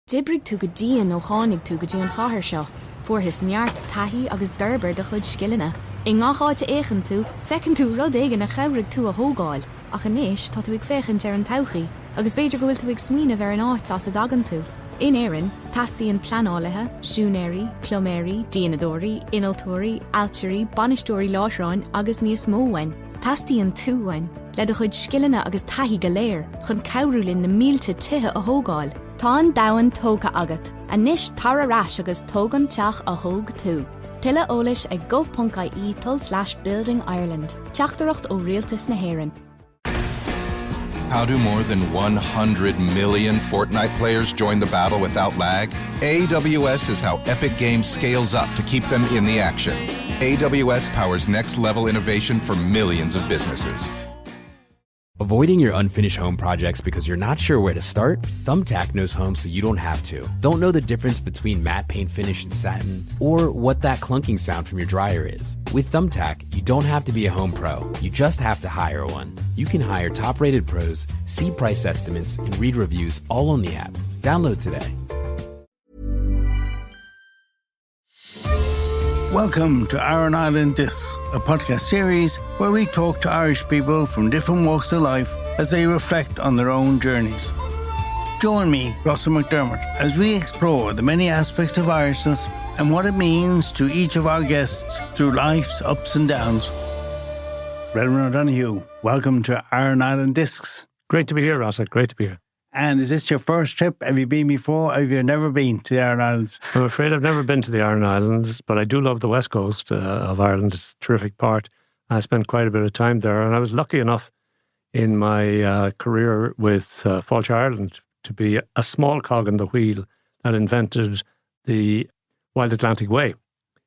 Dibrig tú go díon ó chánig tú go dtí an chathair seo, fuair neart taithí agus d'arbair de chuid scileanna. I ngacháte éigean tú, fecinn tú rud éigean a chabhraigh tú a thógáil, ach inis tá tú ag féchant ar an todhchaí, agus beidir go bhfuil tú ag smaoinemh ar an áit as a dagan tú. In Aran, tastaíonn pleanálathe, siúnéirí, ploméirí, díanadóirí, inaltóirí, altíirí, banistóirí láithreáin agus níos móhain. Tastaíonn túhain, le do chuid scileanna agus taithí go léir, chun cabhrúlinn na mílte tithe a thógáil. Tá an dahan tóga agat, a níos tar arás agus tógan teach a thóg tú. Tuile eolais ag gov.ie/Building Ireland. Teachtareacht ó Rialtas na hÉireann. How do more than 100 million Fortnite players join the battle without lag? AWS is how Epic Games scales up to keep them in the action. AWS powers next-level innovation for millions of businesses. Avoiding your unfinished home projects because you're not sure where to start? Thumbtack knows home so you don't have to. Don't know the difference between matte paint finish and satin? Or what that clunking sound from your dryer is? With Thumbtack, you don't have to be a home pro. You just have to hire one. You can hire top-rated pros, see price estimates, and read reviews all on the app. Download today. Welcome to Aran Island Discs, a podcast series where we talk to Irish people from different walks of life as they reflect on their own journeys. Join me, Russell McDermott, as we explore the many aspects of Irishness and what it means to each of our guests through life's ups and downs. Redmond O'Donoghue, welcome to Aran Island Discs. Great to be here, Russell. Great to be here. And is this your first trip? Have you been before? Have you never been to the Aran Islands? I'm afraid I've never been to the Aran Islands, but I do love the west coast of Ireland. It's a terrific part. I spent quite a bit of time there, and I was lucky enough in my career with Fáilte Ireland to be a small cog in the wheel that invented the Wild Atlantic Way.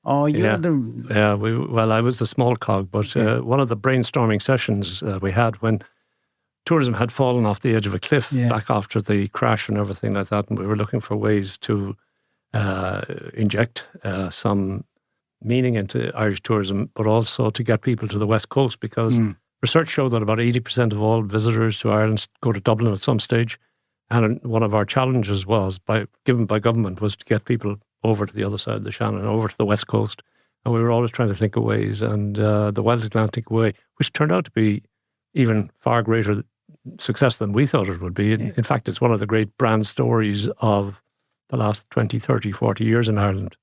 Oh, yeah. I was a small cog, but one of the brainstorming sessions we had when tourism had fallen off the edge of a cliff back after the crash and everything like that, and we were looking for ways to inject some meaning into Irish tourism, but also to get people to the West Coast, because research showed that about 80% of all visitors to Ireland go to Dublin at some stage, and one of our challenges was, given by government, was to get people over to the other side of the Shannon, over to the West Coast, and we were always trying to think of ways, and the Wild Atlantic Way, which turned out to be even far greater success than we thought it would be. In fact, it's one of the great brand stories of the last 20, 30, 40 years in Ireland.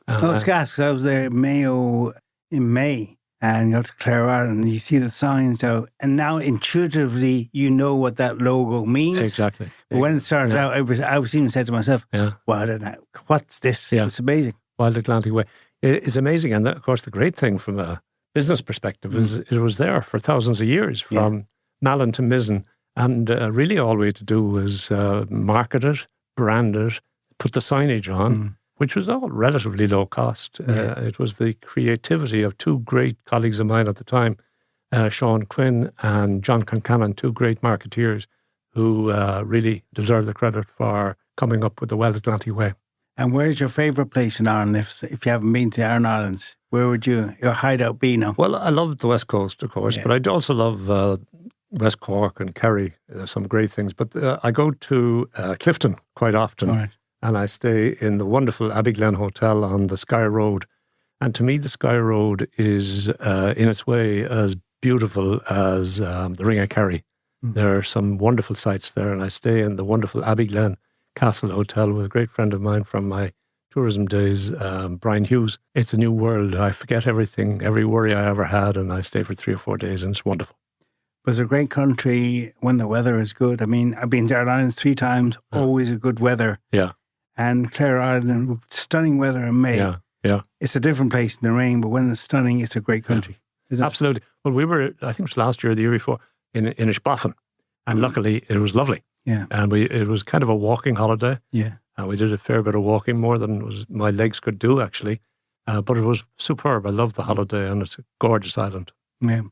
No, it's gas, because I was there in May, and you go to Clare Island, and you see the signs out, and now intuitively you know what that logo means. Exactly. But when it started out, I was even said to myself, well, I don't know, what's this? Yeah. It's amazing. Wild Atlantic Way. It's amazing, and of course the great thing from a business perspective is it was there for thousands of years, from Malin to Mizzen, and really all we had to do was market it, brand it, put the signage on, which was all relatively low cost. It was the creativity of two great colleagues of mine at the time, Sean Quinn and John Concannon, two great marketeers who really deserve the credit for coming up with the Wild Atlantic Way. And where's your favourite place in Ireland if you haven't been to the Aran Islands? Where would your hideout be now? Well, I love the West Coast, of course, but I also love West Cork and Kerry, some great things. But I go to Clifton quite often, and I stay in the wonderful Abbeyglen Hotel on the Skye Road. And to me, the Skye Road is, in its way, as beautiful as the Ring of Kerry. There are some wonderful sites there, and I stay in the wonderful Abbeyglen Castle Hotel with a great friend of mine from my tourism days, Brian Hughes. It's a new world. I forget everything, every worry I ever had, and I stay for 3 or 4 days, and it's wonderful. But it's a great country when the weather is good. I mean, I've been to Aran Islands 3 times, always a good weather. Yeah. And Clare Island, stunning weather in May. Yeah. It's a different place in the rain, but when it's stunning, it's a great country. Isn't Absolutely. It? Well, we were, I think it was last year or the year before, in Ishboffin. And luckily, it was lovely. Yeah. And it was kind of a walking holiday. Yeah. And we did a fair bit of walking, more than my legs could do, actually. But it was superb. I loved the holiday, and it's a gorgeous island. Yeah.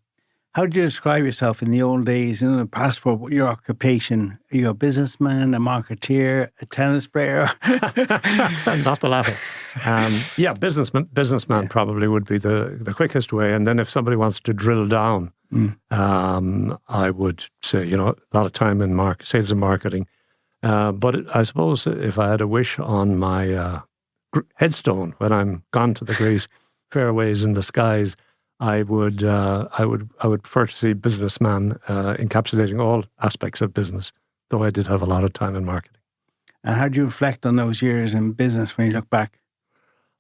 How did you describe yourself in the old days, in the passport, your occupation? Are you a businessman, a marketeer, a tennis player? Not the latter. Businessman probably would be the quickest way. And then if somebody wants to drill down, I would say, a lot of time in sales and marketing, But I suppose if I had a wish on my headstone when I'm gone to the great fairways in the skies, I would prefer to see businessman encapsulating all aspects of business, though I did have a lot of time in marketing. And how do you reflect on those years in business when you look back?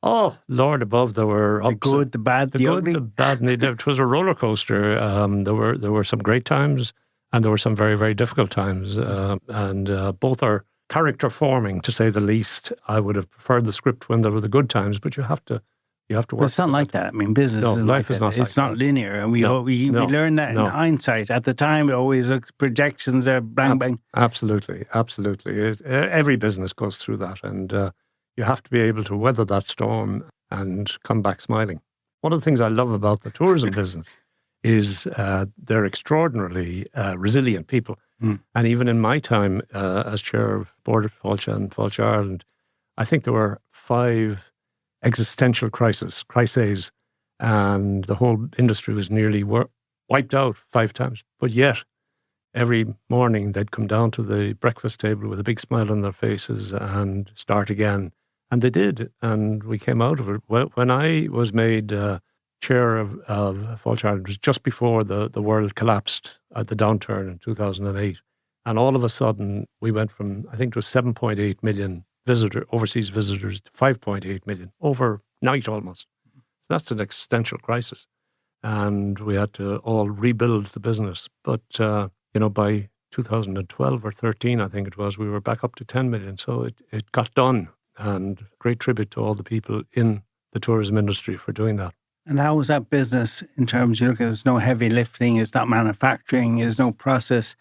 Oh, Lord above, there were The good, the bad, the ugly? the bad, and it was a roller coaster. There were some great times, and there were some very, very difficult times, and both are character forming, to say the least. I would have preferred the script when there were the good times, but you have to work. But it's not like that. I mean, business isn't life like is that. not It's like not that. linear, and we learn that in hindsight. At the time, it always looks projections are bang bang. Absolutely. Every business goes through that, and you have to be able to weather that storm and come back smiling. One of the things I love about the tourism business is they're extraordinarily resilient people. And even in my time as chair of board of Fáilte and Fáilte Ireland, I think there were 5 existential crises, and the whole industry was nearly wiped out 5 times. But yet, every morning they'd come down to the breakfast table with a big smile on their faces and start again. And they did, and we came out of it. When I was made chair of Fáilte Ireland, it was just before the world collapsed at the downturn in 2008. And all of a sudden, we went from, I think it was 7.8 million overseas visitors to 5.8 million overnight almost. So that's an existential crisis. And we had to all rebuild the business. But, by 2012 or 13, I think it was, we were back up to 10 million. So it got done. And great tribute to all the people in the tourism industry for doing that. And how was that business in terms, you look at there's no heavy lifting, it's not manufacturing, there's no process.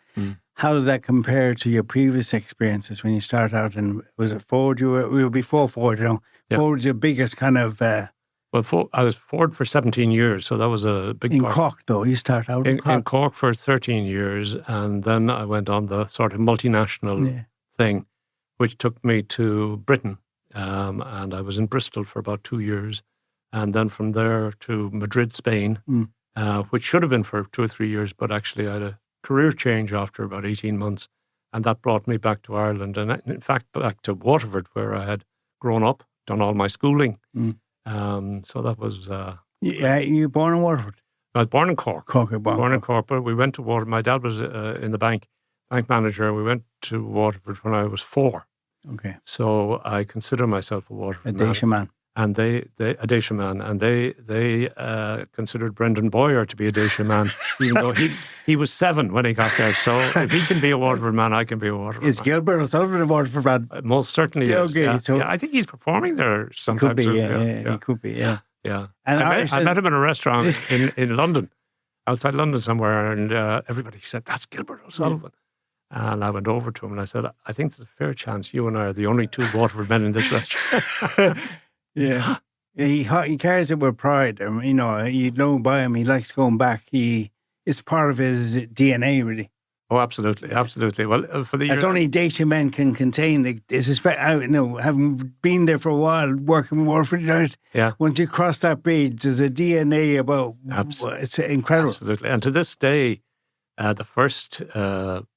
How did that compare to your previous experiences when you started out? And was it Ford? We were before Ford, Yeah. Ford was your biggest kind of... I was Ford for 17 years, so that was a big in part. Cork, though, you started out in Cork. In Cork for 13 years, and then I went on the sort of multinational thing, which took me to Britain, and I was in Bristol for about 2 years, and then from there to Madrid, Spain, which should have been for 2 or 3 years, but actually I had a career change after about 18 months, and that brought me back to Ireland, and in fact back to Waterford, where I had grown up, done all my schooling. So that was... you were born in Waterford? I was born in Cork. Born in Cork, but we went to Waterford. My dad was in the bank manager. We went to Waterford when I was 4. Okay. So I consider myself a Waterford man. And they a Dacia man, and they considered Brendan Boyer to be a Dacia man, even though he was 7 when he got there. So if he can be a Waterford man, I can be a Waterford man. Is Gilbert O'Sullivan a Waterford man? Most certainly is. Okay, So I think he's performing there sometimes. He could be, yeah. Yeah. And I met him in a restaurant in London, outside London somewhere, and everybody said, "That's Gilbert O'Sullivan." And I went over to him and I said, "I think there's a fair chance you and I are the only 2 Waterford men in this restaurant." Yeah. He carries it with pride. You know by him, he likes going back. It's part of his DNA, really. Oh, absolutely. Well, for the year... As only Dacia men can contain. Having been there for a while, working with Waterford United, once you cross that bridge, there's a DNA about... It's incredible. Absolutely. And to this day, the first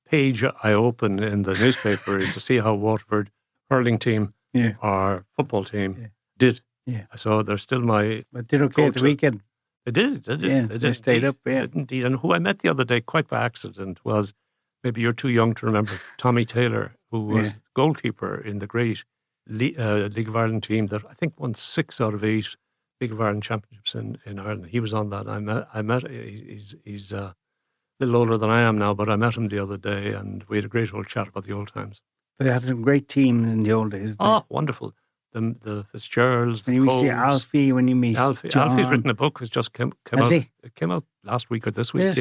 page I open in the newspaper is to see how Waterford hurling team, our football team, did. Yeah. So they're still my... But did okay at the weekend. They did. They stayed up, They did indeed. And who I met the other day, quite by accident, was, maybe you're too young to remember, Tommy Taylor, who was goalkeeper in the great League of Ireland team that I think won 6 out of 8 League of Ireland championships in Ireland. He was on that. I met he's a little older than I am now, but I met him the other day and we had a great old chat about the old times. They had some great teams in the old days. Oh, wonderful. The Fitzgeralds, when you see Alfie, when you meet John. Alfie's written a book, has just came Has out. He? It came out last week or this week,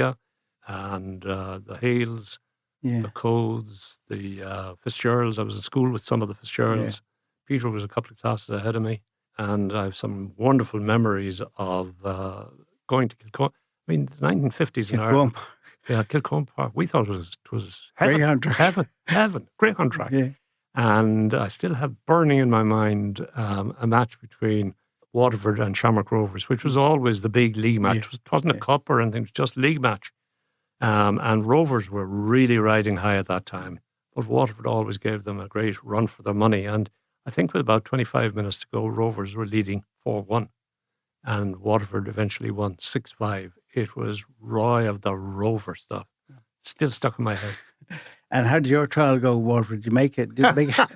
And the Hales, the Codes, the Fitzgeralds. I was in school with some of the Fitzgeralds. Peter was a couple of classes ahead of me. And I have some wonderful memories of going to Kilcombe. I mean, the 1950s in Ireland. Yeah, Kilcombe Park. We thought it was heaven. Heaven. Greyhound track. Yeah. And I still have burning in my mind a match between Waterford and Shamrock Rovers, which was always the big league match. It wasn't a cup or anything, it was just league match. And Rovers were really riding high at that time. but Waterford always gave them a great run for their money. And I think with about 25 minutes to go, Rovers were leading 4-1. And Waterford eventually won 6-5. It was Roy of the Rover stuff. Still stuck in my head. And how did your trial go, Waterford? Did you make it? Did you make it?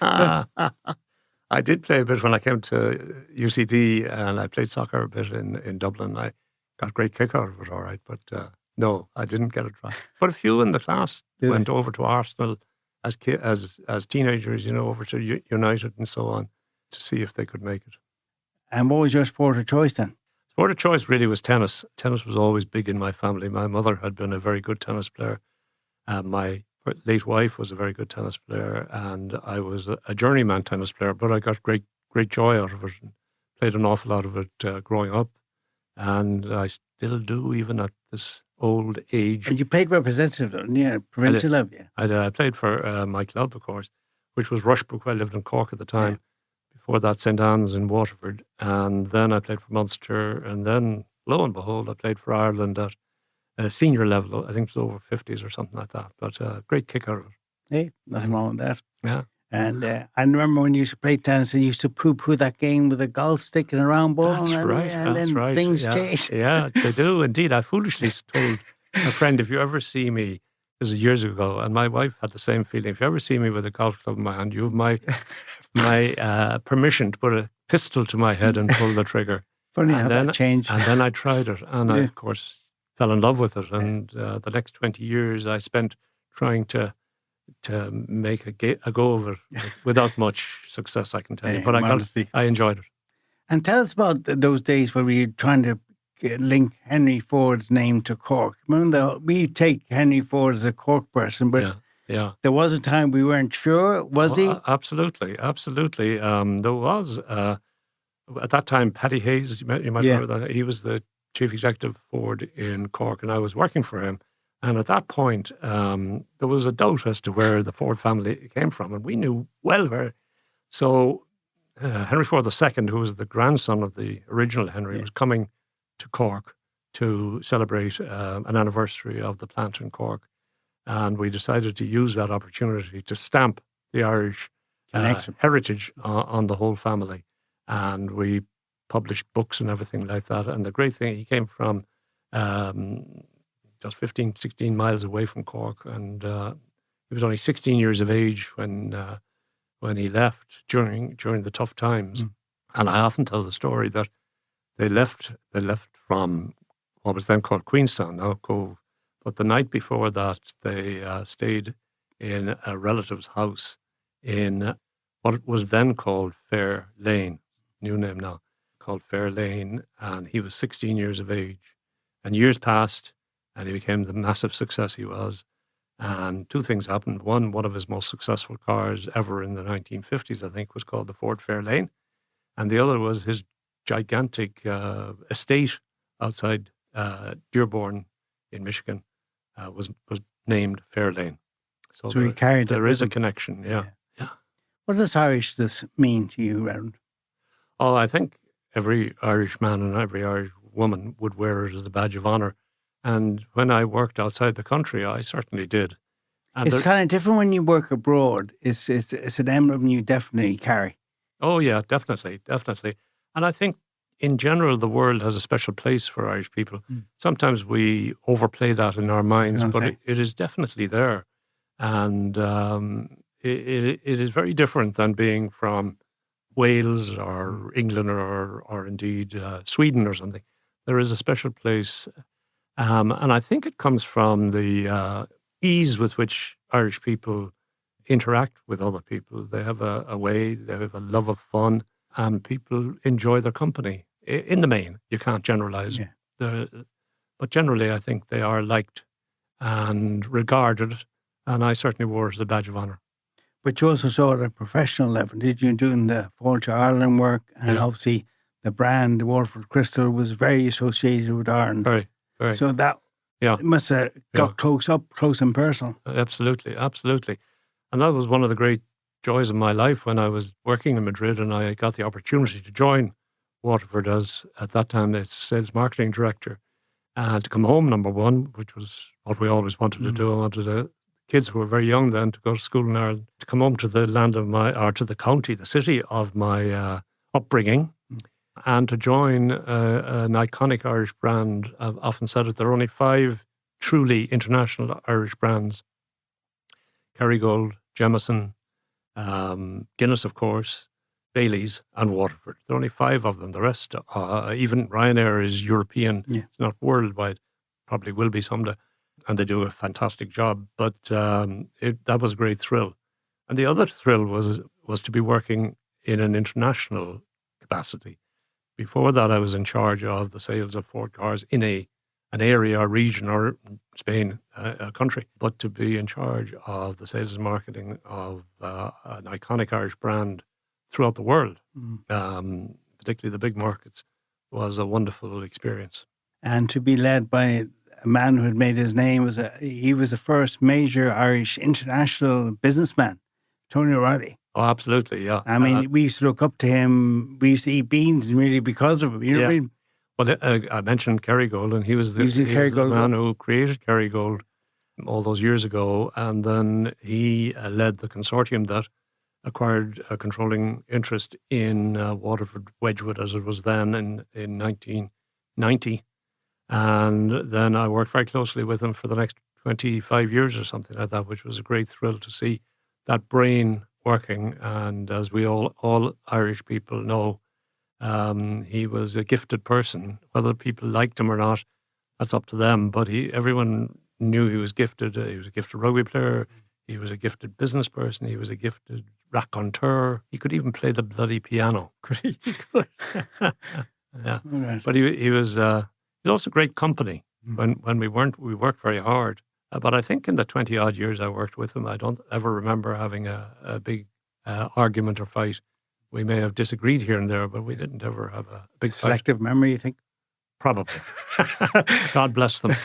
I did play a bit when I came to UCD, and I played soccer a bit in Dublin. I got a great kick out of it, all right. But no, I didn't get a try. But a few in the class went over to Arsenal as teenagers, over to United and so on, to see if they could make it. And what was your sport of choice then? Sport of choice really was tennis. Tennis was always big in my family. My mother had been a very good tennis player. My late wife was a very good tennis player, and I was a journeyman tennis player, but I got great joy out of it and played an awful lot of it growing up. And I still do, even at this old age. And you played representative, provincial level, yeah. I played for my club, of course, which was Rushbrook. I lived in Cork at the time. Yeah. Before that, St. Anne's in Waterford. And then I played for Munster. And then, lo and behold, I played for Ireland at a senior level. I think it was over 50s or something like that. But great kick out of it. Hey, nothing wrong with that. Yeah. And I remember when you used to play tennis and you used to poo-poo that game with a golf stick and a round ball. That's right. And then things change. Yeah, they do indeed. I foolishly told a friend, if you ever see me, this is years ago, and my wife had the same feeling, if you ever see me with a golf club in my hand, you have my permission to put a pistol to my head and pull the trigger. Funny how that changed. And then I tried it, and I, of course, fell in love with it. And the next 20 years I spent trying to make a go of it without much success, I can tell you. But I enjoyed it. And tell us about those days where we were trying to link Henry Ford's name to Cork. Remember, we take Henry Ford as a Cork person, but there was a time we weren't sure. Was he? Absolutely. There was, at that time, Paddy Hayes, you might remember that, he was the chief executive of Ford in Cork, and I was working for him. And at that point, there was a doubt as to where the Ford family came from, and we knew well where. So Henry Ford II, who was the grandson of the original Henry, was coming to Cork to celebrate an anniversary of the plant in Cork. And we decided to use that opportunity to stamp the Irish heritage on the whole family. And we published books and everything like that. And the great thing, he came from just 15, 16 miles away from Cork. And he was only 16 years of age when he left during the tough times. And I often tell the story that they left from what was then called Queenstown, now Cove. But the night before that, they stayed in a relative's house in what was then called Fair Lane, new name now, called Fair Lane. And he was 16 years of age. And years passed, and he became the massive success he was. And two things happened. One of his most successful cars ever in the 1950s, I think, was called the Ford Fair Lane. And the other was his gigantic estate outside Dearborn in Michigan was named Fair Lane. So he carried there is a connection, yeah. What does Irishness mean to you, Aran? Oh, I think every Irish man and every Irish woman would wear it as a badge of honour. And when I worked outside the country, I certainly did. And it's kind of different when you work abroad. It's an emblem you definitely carry. Oh, yeah, definitely. And I think in general, the world has a special place for Irish people. Sometimes we overplay that in our minds, but it is definitely there. And it is very different than being from Wales or England or indeed Sweden or something. There is a special place. And I think it comes from the ease with which Irish people interact with other people. They have a way, they have a love of fun, and people enjoy their company. In the main, you can't generalize. But generally, I think they are liked and regarded, and I certainly wore it as a badge of honour. But you also saw it at a professional level, did you, doing the Fáilte Ireland work? And obviously the brand, the Waterford Crystal, was very associated with Ireland. Very. So that must have got close and personal. Absolutely. And that was one of the great joys of my life when I was working in Madrid and I got the opportunity to join Waterford as, at that time, its sales marketing director. And to come home, number one, which was what we always wanted to do. I wanted to kids who were very young then to go to school in Ireland, to come home to the land of to the county, the city of my upbringing, and to join an iconic Irish brand. I've often said it, there are only 5 truly international Irish brands: Kerrygold, Jameson, Guinness, of course, Bailey's, and Waterford. There are only 5 of them. The rest, even Ryanair is European, it's not worldwide, probably will be someday. And they do a fantastic job. But that was a great thrill. And the other thrill was to be working in an international capacity. Before that, I was in charge of the sales of Ford cars in an area or region, or Spain, a country. But to be in charge of the sales and marketing of an iconic Irish brand throughout the world, particularly the big markets, was a wonderful experience. And to be led by a man who had made his name, he was the first major Irish international businessman, Tony O'Reilly. Oh, absolutely, yeah. I mean, we used to look up to him. We used to eat beans really because of him. You know what I mean? Well, I mentioned Kerrygold, and he was the man who created Kerrygold all those years ago. And then he led the consortium that acquired a controlling interest in Waterford Wedgwood, as it was then in 1990. And then I worked very closely with him for the next 25 years or something like that, which was a great thrill to see that brain working. And as we all Irish people know, he was a gifted person. Whether people liked him or not, that's up to them. But everyone knew he was gifted. He was a gifted rugby player. He was a gifted business person. He was a gifted raconteur. He could even play the bloody piano. He could. Yeah. Right. But he was also great company. When we worked very hard. But I think in the 20 odd years I worked with him, I don't ever remember having a big argument or fight. We may have disagreed here and there, but we didn't ever have a big selective memory, you think? Probably. God bless them.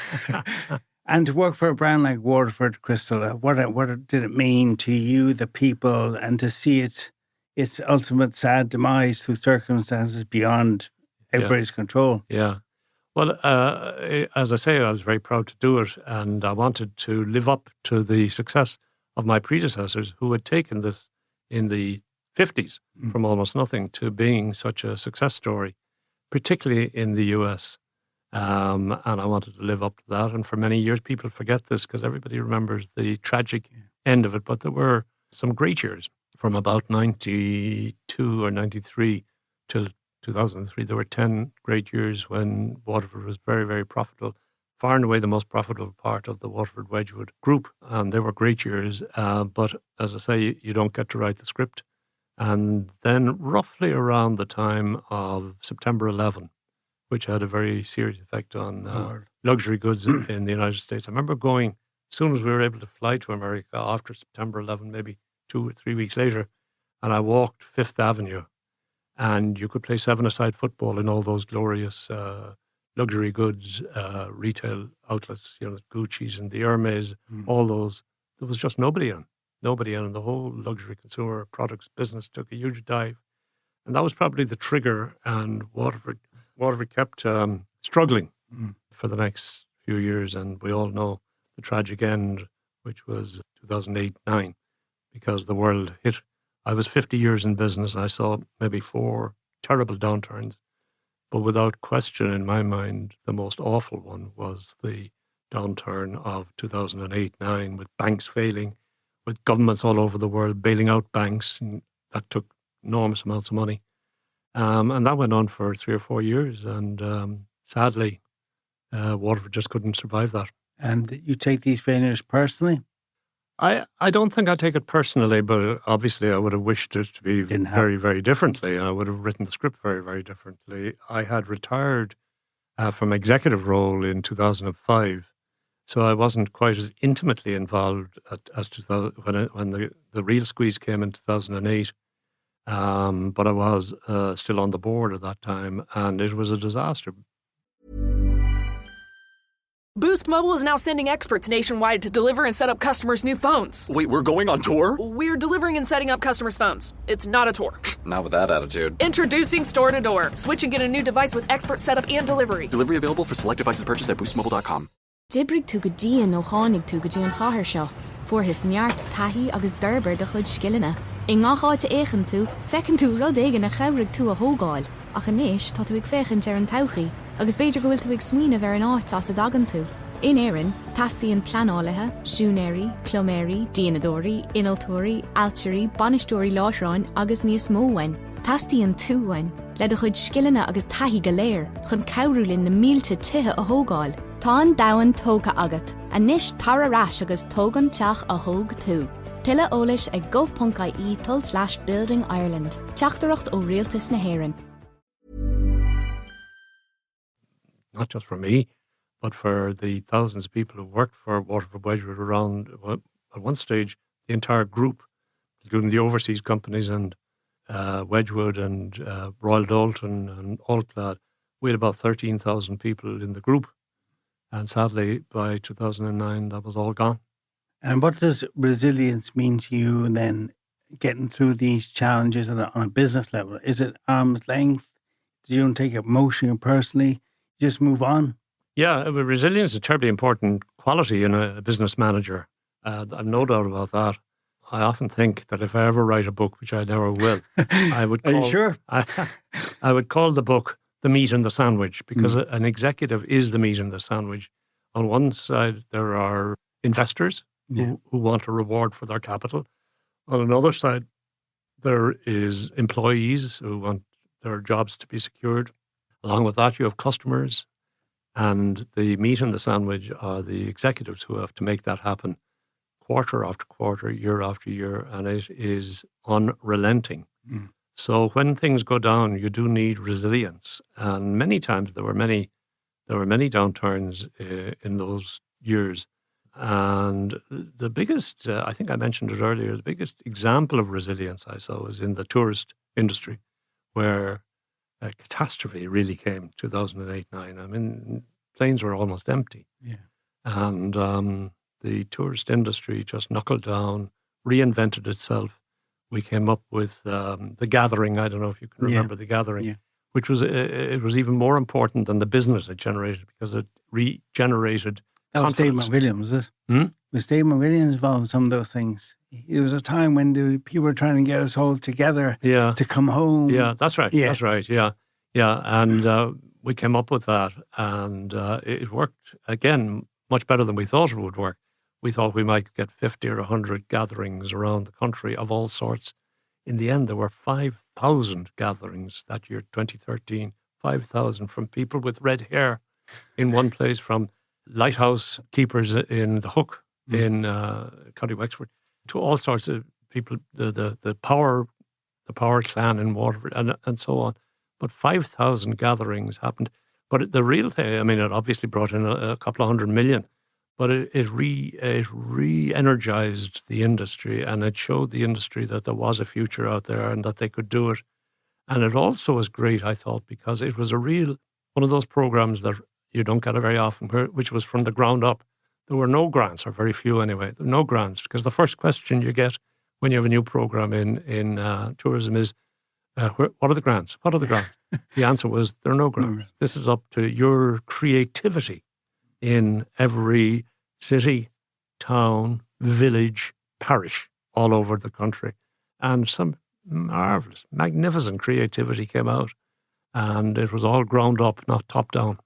And to work for a brand like Waterford Crystal, what did it mean to you, the people, and to see its ultimate sad demise through circumstances beyond everybody's control? Yeah. Well, as I say, I was very proud to do it, and I wanted to live up to the success of my predecessors who had taken this in the 50s from almost nothing to being such a success story, particularly in the US. And I wanted to live up to that. And for many years, people forget this because everybody remembers the tragic end of it. But there were some great years from about 92 or 93 till 2003. There were 10 great years when Waterford was very, very profitable, far and away the most profitable part of the Waterford Wedgwood group. And they were great years. But as I say, you don't get to write the script. And then roughly around the time of September 11, which had a very serious effect on luxury goods in the United States. I remember going, as soon as we were able to fly to America after September 11, maybe 2 or 3 weeks later, and I walked Fifth Avenue, and you could play seven-a-side football in all those glorious luxury goods retail outlets, the Gucci's and the Hermes, all those. There was just nobody in. And the whole luxury consumer products business took a huge dive. And that was probably the trigger, and Waterford kept struggling for the next few years, and we all know the tragic end, which was 2008-9, because the world hit. I was 50 years in business. I saw maybe 4 terrible downturns, but without question in my mind, the most awful one was the downturn of 2008-9, with banks failing, with governments all over the world bailing out banks, and that took enormous amounts of money. And that went on for 3 or 4 years. And sadly, Waterford just couldn't survive that. And you take these failures personally? I don't think I take it personally, but obviously I would have wished it to be very, very differently. I would have written the script very, very differently. I had retired from executive role in 2005, so I wasn't quite as intimately involved as 2000, when the real squeeze came in 2008. But I was still on the board at that time, and it was a disaster. Boost Mobile is now sending experts nationwide to deliver and set up customers' new phones. Wait, we're going on tour? We're delivering and setting up customers' phones. It's not a tour. Not with that attitude. Introducing Store to Door. Switch and get a new device with expert setup and delivery. Delivery available for select devices purchased at boostmobile.com. Dibrig tú go dín ó chánig tú go dtí an chathair seo. fuair his neart taithí agus d'urbair de chud scileanna. I ngacháte éigean tú, fecinn tú rud éige na chabhraigh tú a thógáil, ach inis tá tú ag féchant ar an todhchaí, agus beidir go bhfuil tú ag smaoinemh ar an áit as a dagan tú. In Aran, tastaíonn pleanálathe, siúnéirí, ploméirí, díanadóirí, inaltóirí, altíirí, banistóirí láithreáin agus níos móhain. Tastaíonn túhain, le do chud scileanna agus taithí go léir, chun cabhrúlinn na mílte tithe a thógáil. Tá an dahan tóga agat, a níos tar arás agus tógan teach a thóg tú. Tuile eolais ag gov.ie/Building Ireland. Teachtareacht ó Rialtas na hÉireann. Not just for me, but for the thousands of people who worked for Waterford Wedgwood around, well, at one stage, the entire group, including the overseas companies and Wedgwood and Royal Dalton and Allclad, we had about 13,000 people in the group. And sadly, by 2009, that was all gone. And what does resilience mean to you then, getting through these challenges on a business level? Is it arm's length? Do you don't take it emotionally or personally? You just move on? Yeah, resilience is a terribly important quality in a business manager. I've no doubt about that. I often think that if I ever write a book, which I never will, I would call... Are you sure? I would call the book The Meat and the Sandwich, because an executive is the meat and the sandwich. On one side, there are investors who want a reward for their capital. On another side, there is employees who want their jobs to be secured. Along with that, you have customers, and the meat and the sandwich are the executives who have to make that happen quarter after quarter, year after year, and it is unrelenting. So when things go down, you do need resilience, and many times there were many downturns in those years. And the biggest, I think I mentioned it earlier, the biggest example of resilience I saw was in the tourist industry, where a catastrophe really came 2008-9. I mean, planes were almost empty. And the tourist industry just knuckled down, reinvented itself. We came up with The Gathering. I don't know if you can remember The Gathering, which was, it was even more important than the business it generated, because it regenerated That was Dave McWilliams, was it? Was Dave McWilliams involved in some of those things? There was a time when people were trying to get us all together to come home. Yeah, that's right. That's right. Yeah. And we came up with that, and it worked, again, much better than we thought it would work. We thought we might get 50 or 100 gatherings around the country of all sorts. In the end, there were 5,000 gatherings that year, 2013, 5,000 from people with red hair in one place, from lighthouse keepers in the Hook in County Wexford, to all sorts of people, the power clan in Waterford, and so on. But 5,000 gatherings happened. But the real thing, I mean, it obviously brought in a couple of 100 million, but it re-energized the industry, and it showed the industry that there was a future out there and that they could do it. And it also was great, I thought, because it was one of those programs that you don't get it very often, which was from the ground up. There were no grants, or very few anyway. There were no grants, because the first question you get when you have a new program in tourism is, what are the grants? What are the grants? The answer was, there are no grants. This is up to your creativity in every city, town, village, parish, all over the country. And some marvellous, magnificent creativity came out. And it was all ground up, not top down.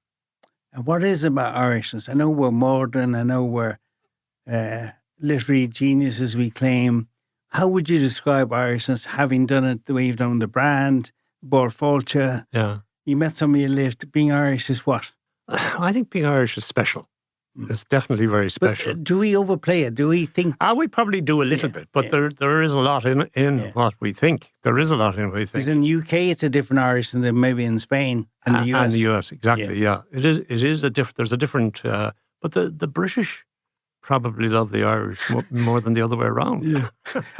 And what is about Irishness? I know we're modern, I know we're literary geniuses, we claim. How would you describe Irishness, having done it the way you've done the brand, Borfalcha? Yeah. You met somebody who lived. Being Irish is what? I think being Irish is special. It's definitely very special. But do we overplay it? Do we think... we probably do a little bit, but there is a lot in what we think. There is a lot in what we think. Because in the UK, it's a different Irish than maybe in Spain and the US. And the US, exactly, yeah. It is a different... There's a different... but the British probably love the Irish more than the other way around. Yeah.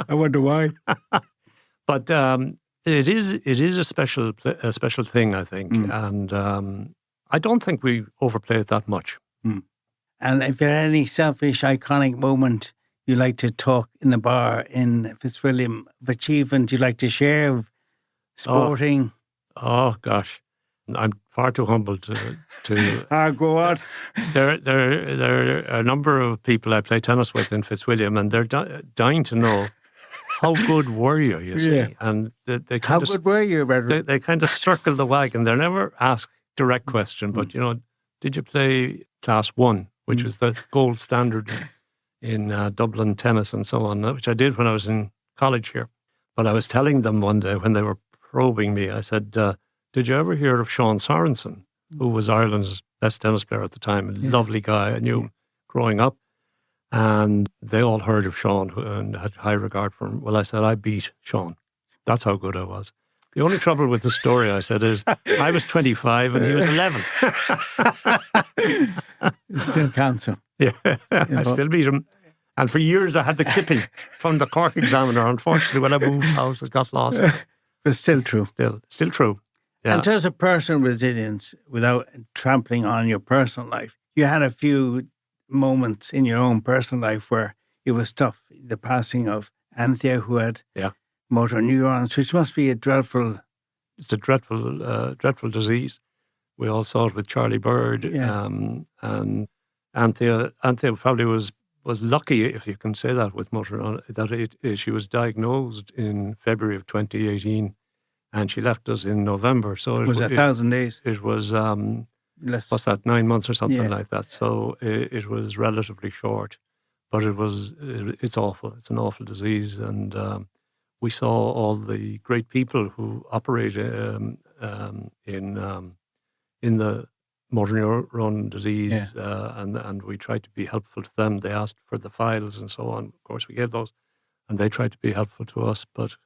I wonder why. But it is a special thing, I think. And I don't think we overplay it that much. And if there are any selfish, iconic moment you like to talk in the bar in Fitzwilliam of achievement you like to share, of sporting? Oh gosh. I'm far too humble to Go on. There are a number of people I play tennis with in Fitzwilliam, and they're dying to know how good were you. You see, Yeah. and they How kind of, good were you, Redmond? they kind of circle the wagon. They're never asked direct question, but did you play Class 1, which was the gold standard in Dublin tennis and so on, which I did when I was in college here. But I was telling them one day when they were probing me, I said, did you ever hear of Sean Sorensen, who was Ireland's best tennis player at the time? A lovely guy I knew growing up. And they all heard of Sean and had high regard for him. Well, I said, I beat Sean. That's how good I was. The only trouble with the story, I said, is I was 25 and he was 11. It still counts him. Yeah, I still beat him. And for years I had the clipping from the Cork Examiner. Unfortunately, when I moved house, it got lost. But still true. Still true. Yeah. In terms of personal resilience, without trampling on your personal life, you had a few moments in your own personal life where it was tough. The passing of Anthea, who had motor neurons, which must be a dreadful... It's a dreadful disease. We all saw it with Charlie Bird. And Anthea probably was lucky, if you can say that, with motor neuron, that she was diagnosed in February of 2018 and she left us in November. So it was 1,000 days. It was, less. What's that, 9 months or something like that. So it was relatively short, but it's awful. It's an awful disease. And we saw all the great people who operate in the motor neuron disease, and we tried to be helpful to them. They asked for the files and so on. Of course, we gave those, and they tried to be helpful to us. But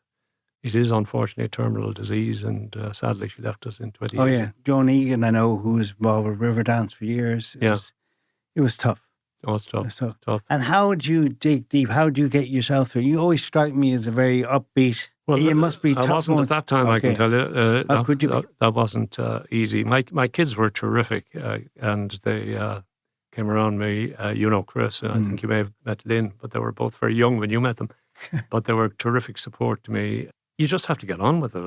it is unfortunately a terminal disease, and sadly, she left us in 2018. Oh yeah, Joan Egan, I know, who was involved with Riverdance for years. It was tough. Oh, it's tough. It's tough. Tough. And how would you dig deep? How do you get yourself through? You always strike me as a very upbeat. Well, you must be tough. I wasn't at that time, I can tell you. How could you? That wasn't easy. My kids were terrific, and they came around me. Chris, and I think you may have met Lynn, but they were both very young when you met them. But they were terrific support to me. You just have to get on with it.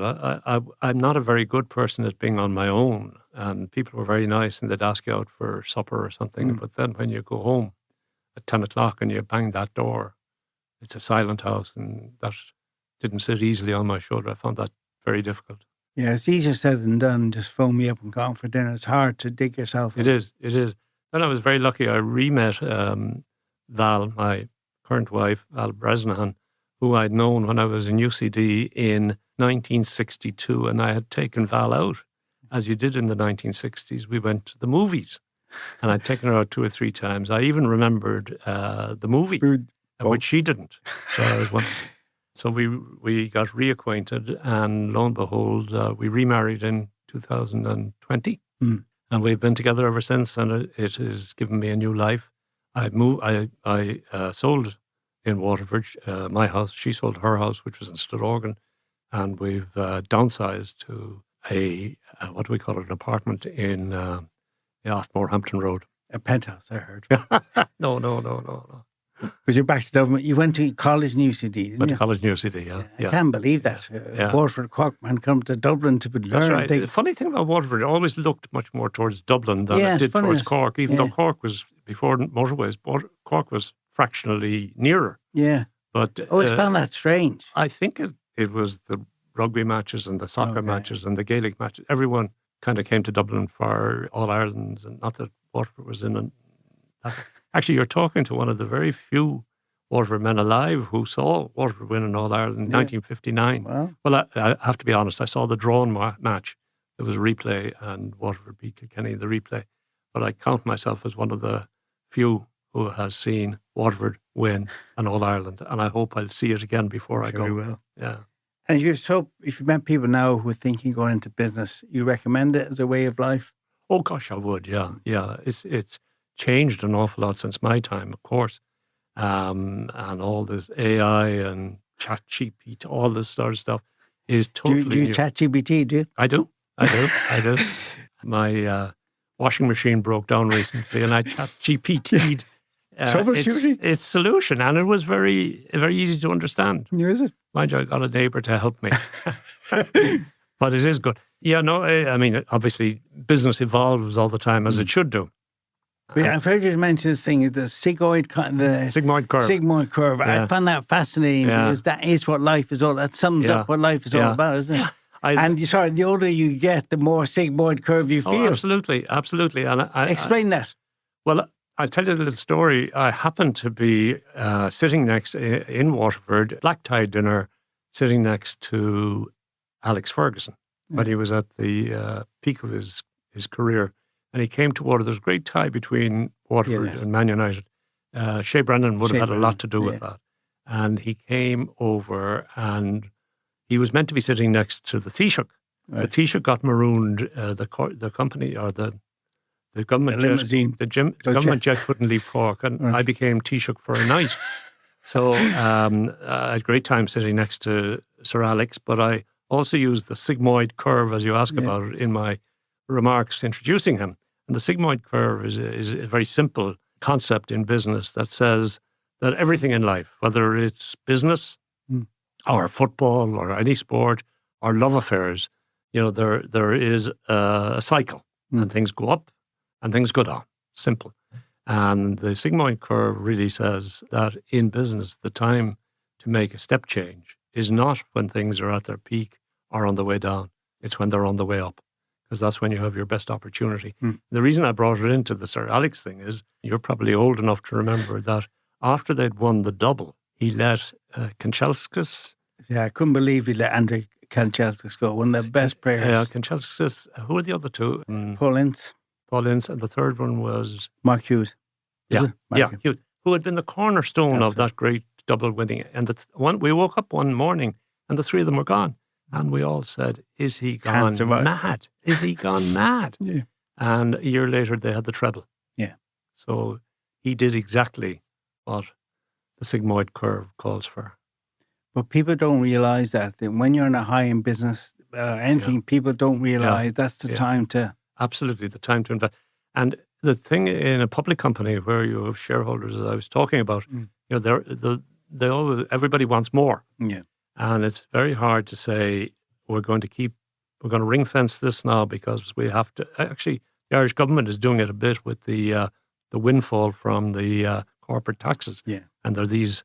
I'm not a very good person at being on my own, and people were very nice, and they'd ask you out for supper or something. But then when you go home at 10 o'clock and you bang that door, it's a silent house, and that didn't sit easily on my shoulder. I found that very difficult. Yeah, it's easier said than done. Just phone me up and go out for dinner. It's hard to dig yourself in. It is. Then I was very lucky. I re-met Val, my current wife, Val Bresnahan, who I'd known when I was in UCD in 1962, and I had taken Val out, as you did in the 1960s. We went to the movies, and I'd taken her out 2 or 3 times. I even remembered the movie, which she didn't. So we got reacquainted, and lo and behold, we remarried in 2020, and we've been together ever since. And it has given me a new life. I sold in Waterford my house. She sold her house, which was in Stillorgan, and we've downsized to a what do we call it? An apartment in off Morehampton Road. A penthouse, I heard. No. But you're back to Dublin. You went to college in UCD, didn't Went you? to college in UCD, yeah. I can't believe that. Waterford Cork man come to Dublin to learn. That's right. The funny thing about Waterford, it always looked much more towards Dublin than it did towards Cork, even though Cork was, before motorways, Cork was fractionally nearer. Yeah. But I always found that strange. I think it was the rugby matches and the soccer matches and the Gaelic matches. Everyone kind of came to Dublin for All-Irelands, and not that Waterford was in Actually, you're talking to one of the very few Waterford men alive who saw Waterford win an All-Ireland in 1959. Wow. Well, I have to be honest, I saw the drawn match. There was a replay, and Waterford beat Kilkenny in the replay. But I count myself as one of the few who has seen Waterford win an All-Ireland, and I hope I'll see it again before I go. You will. Yeah. And if you met people now who are thinking going into business, you recommend it as a way of life? Oh gosh, I would. Yeah. It's changed an awful lot since my time, of course, and all this AI and ChatGPT, all this sort of stuff is totally. Do you ChatGPT? Do you? I do. My washing machine broke down recently, and I ChatGPT'd its solution, and it was very, very easy to understand. Is it? Mind you, I got a neighbour to help me. But it is good. Yeah, no, I mean, obviously, business evolves all the time, as it should do. But I've heard you mention this thing, the sigmoid curve. Sigmoid curve. Yeah. I found that fascinating because that is what life is all. That sums up what life is all about, isn't it? The older you get, the more sigmoid curve you feel. Absolutely. And Explain that. Well, I'll tell you a little story. I happened to be sitting next in Waterford, black tie dinner, sitting next to Alex Ferguson when he was at the peak of his career. And he came to Waterford. There was a great tie between Waterford and Man United. Shea Brennan would have had a lot to do with that. And he came over and he was meant to be sitting next to the Taoiseach. Right. The Taoiseach got marooned. The company or the government jet, the government jet couldn't leave Cork, and I became Taoiseach for a night. So I had a great time sitting next to Sir Alex, but I also used the sigmoid curve, as you ask about it, in my remarks introducing him. And the sigmoid curve is a very simple concept in business that says that everything in life, whether it's business or football or any sport or love affairs, there is a cycle, and things go up and things go down. Simple. And the sigmoid curve really says that in business, the time to make a step change is not when things are at their peak or on the way down. It's when they're on the way up, because that's when you have your best opportunity. The reason I brought it into the Sir Alex thing is you're probably old enough to remember that after they'd won the double, he let Kanchelskis. Yeah, I couldn't believe he let Andrei Kanchelskis go, one of the best players. Yeah, Kanchelskis. Who are the other two? Paul Ince. And the third one was Mark Hughes. Hughes, who had been the cornerstone of that great double winning. And we woke up one morning and the three of them were gone. And we all said, is he gone mad? Is he gone mad? Yeah. And a year later, they had the treble. Yeah. So he did exactly what the sigmoid curve calls for. But people don't realise that when you're in a high in business, anything, people don't realise that's the time to... Absolutely, the time to invest. And the thing in a public company where you have shareholders, as I was talking about, everybody wants more. Yeah. And it's very hard to say, we're going to ring fence this now because we have to. Actually, the Irish government is doing it a bit with the windfall from the corporate taxes. Yeah. And there are these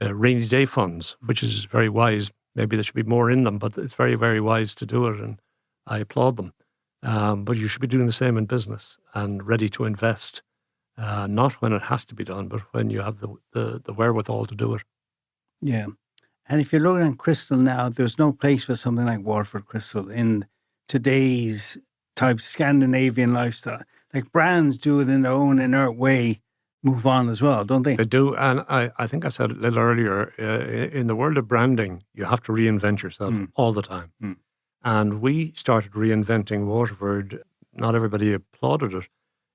rainy day funds, which is very wise. Maybe there should be more in them, but it's very, very wise to do it. And I applaud them. But you should be doing the same in business and ready to invest, not when it has to be done, but when you have the wherewithal to do it. Yeah. And if you're looking at Crystal now, there's no place for something like Waterford Crystal in today's type Scandinavian lifestyle. Like brands do it in their own inert way, move on as well, don't they? They do. And I think I said a little earlier, in the world of branding, you have to reinvent yourself all the time. And we started reinventing Waterford. Not everybody applauded it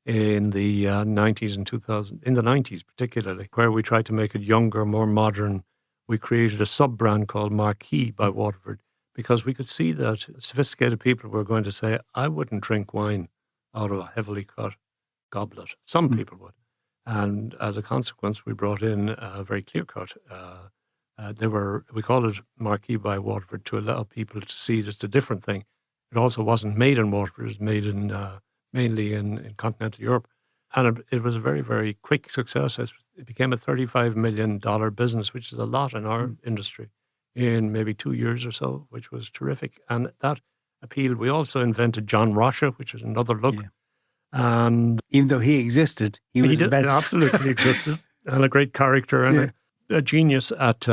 in the 90s and 2000, in the 90s particularly, where we tried to make it younger, more modern. We created a sub-brand called Marquee by Waterford because we could see that sophisticated people were going to say, I wouldn't drink wine out of a heavily cut goblet. Some people would. And as a consequence, we brought in a very clear-cut. We called it Marquee by Waterford to allow people to see that it's a different thing. It also wasn't made in Waterford. It was made in mainly in continental Europe. And it was a very, very quick success. It became a $35 million business, which is a lot in our industry, in maybe 2 years or so, which was terrific. And that appealed. We also invented John Rocha, which is another look. Yeah. And even though he existed, he absolutely existed, and a great character and a genius at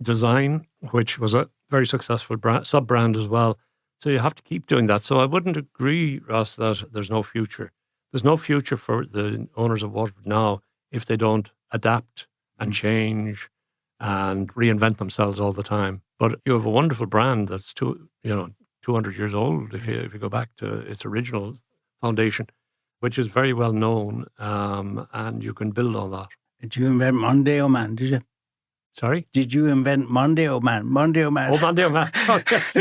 design, which was a very successful sub-brand as well. So you have to keep doing that. So I wouldn't agree, Ross, that there's no future. There's no future for the owners of Waterford now if they don't adapt and change and reinvent themselves all the time. But you have a wonderful brand that's 200 years old if you go back to its original foundation, which is very well known, and you can build on that. Did you invent Mondeo Man, did you? Sorry? Did you invent Mondeo Man? Mondeo Man. Oh, Mondeo Man. Oh, yes,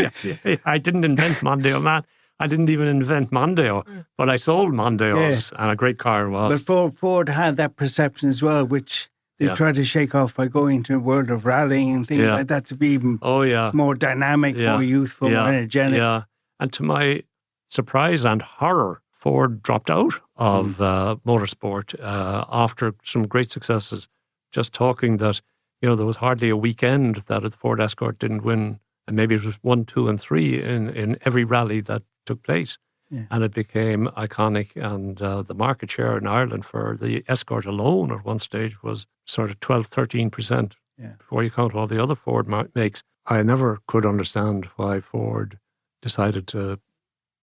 yeah. I didn't invent Mondeo Man. I didn't even invent Mondeo, but I sold Mondeos, and a great car it was. But Ford had that perception as well, which they try to shake off by going to a world of rallying and things like that to be even more dynamic, more youthful, more energetic. Yeah, and to my surprise and horror, Ford dropped out of motorsport after some great successes. Just talking that, there was hardly a weekend that the Ford Escort didn't win, and maybe it was 1, 2, and 3 in every rally that took place. Yeah. And it became iconic, and the market share in Ireland for the Escort alone at one stage was sort of 12, 13%, before you count all the other Ford makes. I never could understand why Ford decided to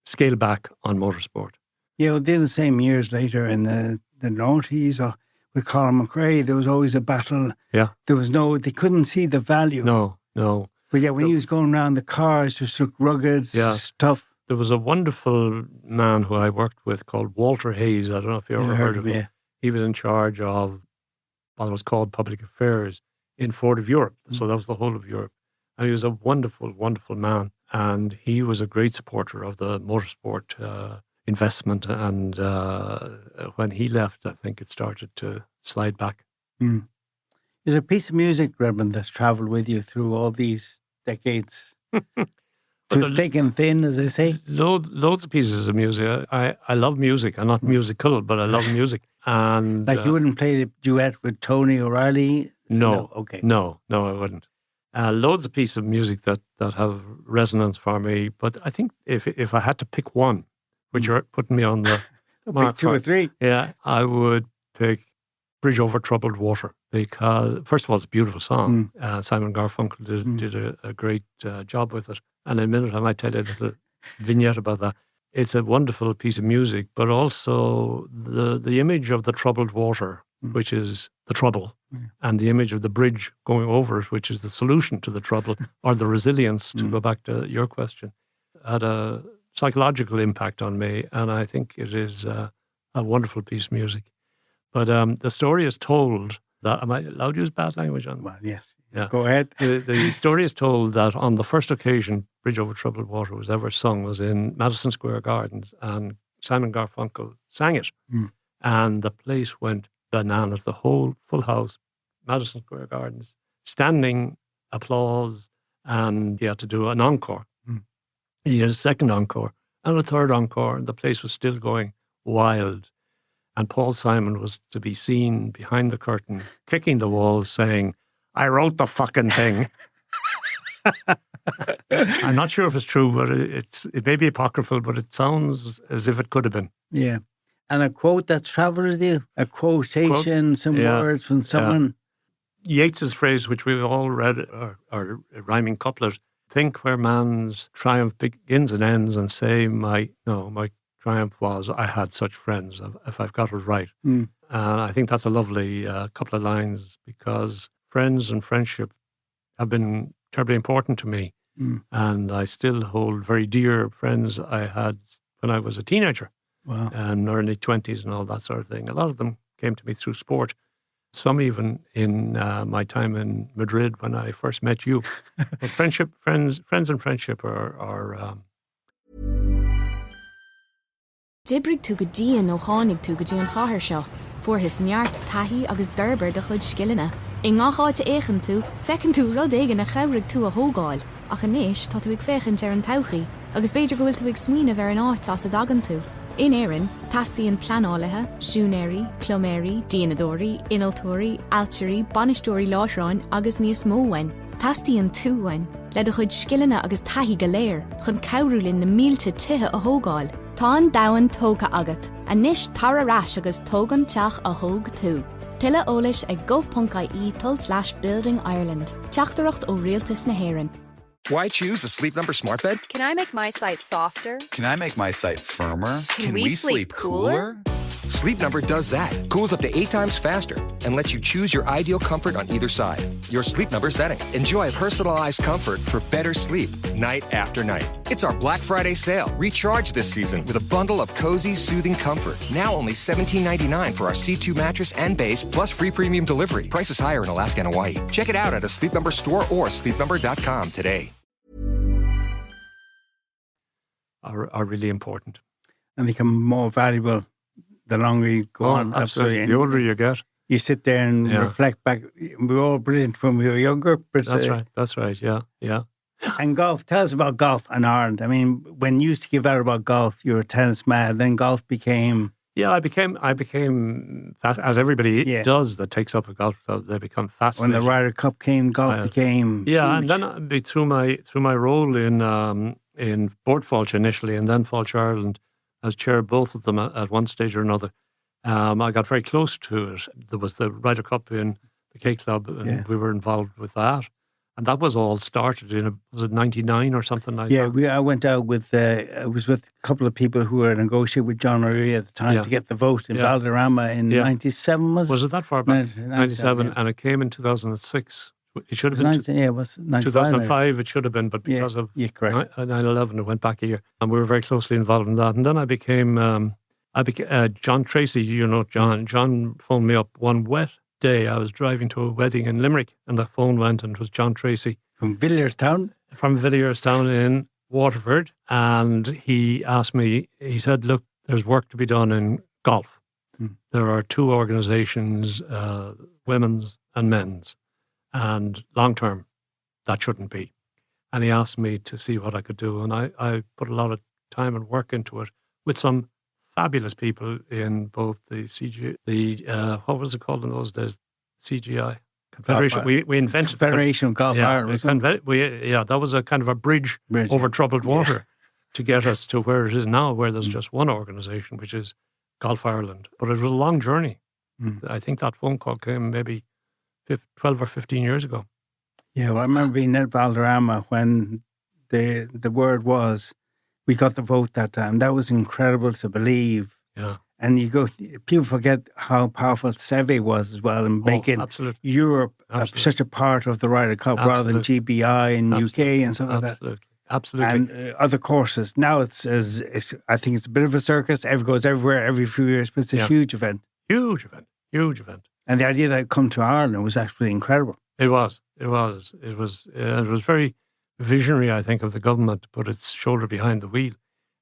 scale back on motorsport. Yeah, within the same years later in the noughties or with Colin McRae, there was always a battle. Yeah. They couldn't see the value. No. But yeah, when he was going around, the cars just looked rugged, tough. There was a wonderful man who I worked with called Walter Hayes. I don't know if you ever heard of him. Yeah. He was in charge of what was called public affairs in Ford of Europe. So that was the whole of Europe. And he was a wonderful, wonderful man. And he was a great supporter of the motorsport investment. And when he left, I think it started to slide back. Mm. There's a piece of music, Redmond, that's travelled with you through all these decades. Through thick and thin, as they say. Loads of pieces of music. I love music. I'm not musical, but I love music. And you wouldn't play the duet with Tony O'Reilly? No. Okay. No, I wouldn't. Loads of pieces of music that have resonance for me. But I think if I had to pick one, which you're putting me on the mark pick 2 or 3. Yeah, I would pick Bridge Over Troubled Water, because first of all, it's a beautiful song. Simon Garfunkel did a great job with it. And in a minute, I might tell you a little vignette about that. It's a wonderful piece of music, but also the image of the troubled water, which is the trouble, and the image of the bridge going over it, which is the solution to the trouble, or the resilience, to go back to your question, had a psychological impact on me. And I think it is a wonderful piece of music. But the story is told that, am I allowed to use bad language on? Well, yes. Yeah. Go ahead. The story is told that on the first occasion Bridge Over Troubled Water was ever sung was in Madison Square Gardens, and Simon Garfunkel sang it. And the place went bananas. The whole full house, Madison Square Gardens, standing applause, and he had to do an encore. He had a second encore and a third encore, and the place was still going wild. And Paul Simon was to be seen behind the curtain, kicking the wall, saying, "I wrote the fucking thing." I'm not sure if it's true, but it may be apocryphal, but it sounds as if it could have been. Yeah. And a quote that's travelled with you? A quotation, some words from someone? Yeats's phrase, which we've all read, or a rhyming couplet, "Think where man's triumph begins and ends, and say my triumph was I had such friends," if I've got it right. And I think that's a lovely couple of lines, because friends and friendship have been terribly important to me. And I still hold very dear friends I had when I was a teenager. Wow. And early 20s and all that sort of thing. A lot of them came to me through sport. Some even in my time in Madrid when I first met you. But friends and friendship are Dibrig tú go díon ó chánig tú go dtí an chathair seo, fuair his neart taithí agus d'urbair de chud scileanna. I ngacháte éigean tú, fecinn tú rud éige na chabhraigh tú a thógáil, ach aníis tá tú ag féchant ar an todhchaí, agus beidir go bhfuil tú ag smaoinemh ar an áit as a dagan tú. In Aran, tastaíonn pleanálathe, siúnéirí, ploméirí, díanadóirí, inaltóirí, altíirí, banistóirí láithreáin agus níos móhain. Tastaíonn túhain, le do chud scileanna agus taithí go léir, chun cabhrúlinn na mílte tithe a thógáil. Tá an dahan tóga agat, a níos tar arás agus tógan teach a thóg tú. Tuile eolais ag gov.ie/Building Ireland. Teachtareacht ó rialtas na hÉireann. Why choose a Sleep Number smart bed? Can I make my site softer? Can I make my site firmer? Can we sleep cooler? Sleep Number does that. Cools up to 8 times faster and lets you choose your ideal comfort on either side. Your Sleep Number setting. Enjoy personalized comfort for better sleep night after night. It's our Black Friday sale. Recharge this season with a bundle of cozy, soothing comfort. Now only $17.99 for our C2 mattress and base, plus free premium delivery. Prices higher in Alaska and Hawaii. Check it out at a Sleep Number store or sleepnumber.com today. are really important. And become more valuable the longer you go on. Absolutely. The older you get. You sit there and reflect back. We were all brilliant when we were younger. But, That's right. Yeah. And golf. Tell us about golf in Ireland. I mean, when you used to give out about golf, you were tennis mad. Then golf became. Yeah, I became as everybody does that takes up a golf club. They become fascinated. When the Ryder Cup came, golf became huge. And then through my role in Boardfalch initially, and then Falch Ireland, as chair of both of them at one stage or another, I got very close to it. There was the Ryder Cup in the K Club, and we were involved with that. And that was all started was it 99 or something like that? Yeah, I went out with, I was with a couple of people who were negotiating with John O'Reilly at the time to get the vote in Valderrama in 97, was it? Was it that far back? 97, and it came in 2006. It should have been... it was 95. 2005 it should have been, but because of 9/11 it went back a year. And we were very closely involved in that. And then I became John Tracy, John phoned me up one wet day. I was driving to a wedding in Limerick, and the phone went, and it was John Tracy. From Villierstown in Waterford. And he asked me, he said, look, there's work to be done in golf. There are two organisations, women's and men's, and long term, that shouldn't be. And he asked me to see what I could do. And I put a lot of time and work into it with some fabulous people in both the what was it called in those days? CGI. Confederation. We invented Confederation of Golf Ireland. That was a kind of a bridge over troubled water to get us to where it is now, where there's just one organisation, which is Golf Ireland. But it was a long journey. I think that phone call came maybe 12 or 15 years ago. Yeah, well, I remember being at Valderrama when the word was, we got the vote that time. That was incredible to believe. Yeah. And people forget how powerful Seve was as well in making Europe such a part of the Ryder Cup rather than GBI and UK and stuff like that. Absolutely. And other courses. Now I think it's a bit of a circus. Goes everywhere every few years, but it's a huge event. Huge event. And the idea that it come to Ireland was actually incredible. It was very visionary, I think, of the government to put its shoulder behind the wheel.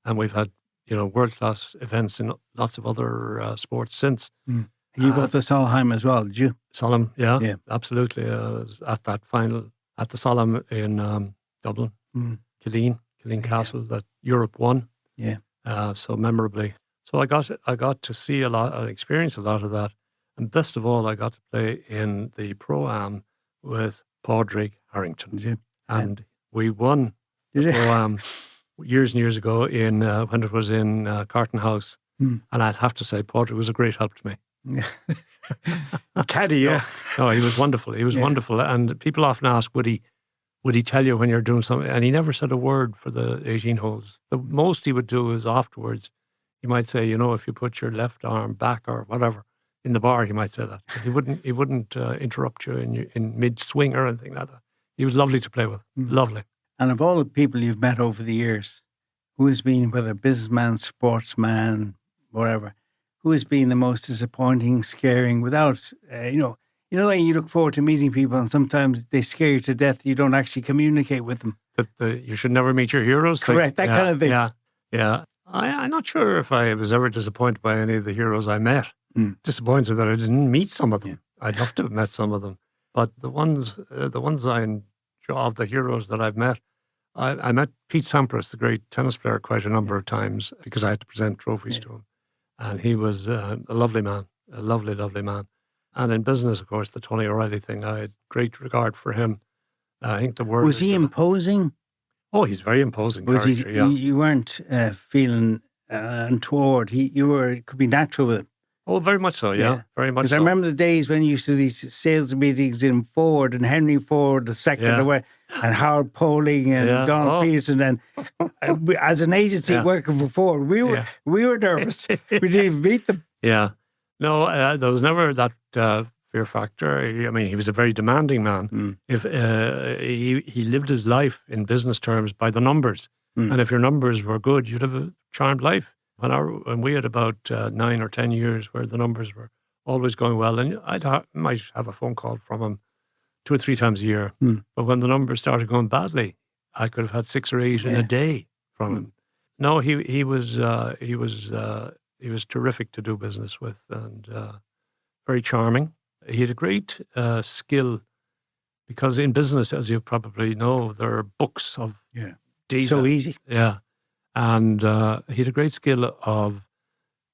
And we've had, world-class events in lots of other sports since. You got the Solheim as well, did you? Solheim, yeah, absolutely. I was at that final, at the Solheim in Dublin, Killeen Castle, that Europe won. Yeah. So memorably. So I got to see a lot, experience a lot of that. And best of all, I got to play in the Pro-Am with Padraig Harrington. And we won the Pro-Am years and years ago when it was in Carton House. And I'd have to say, Padraig was a great help to me. Caddy, yeah. No, he was wonderful. He was wonderful. And people often ask, would he tell you when you're doing something? And he never said a word for the 18 holes. The most he would do is afterwards, he might say, if you put your left arm back or whatever, in the bar, he might say that. But he wouldn't interrupt you in mid-swing or anything like that. He was lovely to play with. Lovely. And of all the people you've met over the years, who has been, whether businessman, sportsman, whatever, who has been the most disappointing, scaring, without, you look forward to meeting people and sometimes they scare you to death. You don't actually communicate with them. You should never meet your heroes. Correct, that kind of thing. Yeah. I'm not sure if I was ever disappointed by any of the heroes I met. Disappointed that I didn't meet some of them. I'd love to have met some of them. But the ones I enjoy, of the heroes that I've met, I met Pete Sampras, the great tennis player, quite a number of times because I had to present trophies to him. And he was a lovely man, a lovely, lovely man. And in business, of course, the Tony O'Reilly thing, I had great regard for him. I think the word... Was he imposing? Oh, he's very imposing. Was he? You weren't feeling untoward. It could be natural with him. Oh, very much so, yeah. Very much so. Because I remember the days when you used to do these sales meetings in Ford and Henry Ford II away, and Howard Poling and Donald Peterson. And as an agency working for Ford, we were nervous. We didn't even meet them. Yeah. No, there was never that fear factor. I mean, he was a very demanding man. If he lived his life in business terms by the numbers. And if your numbers were good, you'd have a charmed life. When we had about 9 or 10 years where the numbers were always going well, and might have a phone call from him 2 or 3 times a year. But when the numbers started going badly, I could have had 6 or 8 in a day from him. No, he was terrific to do business with, and very charming. He had a great skill, because in business, as you probably know, there are books of data. So easy. Yeah. And he had a great skill of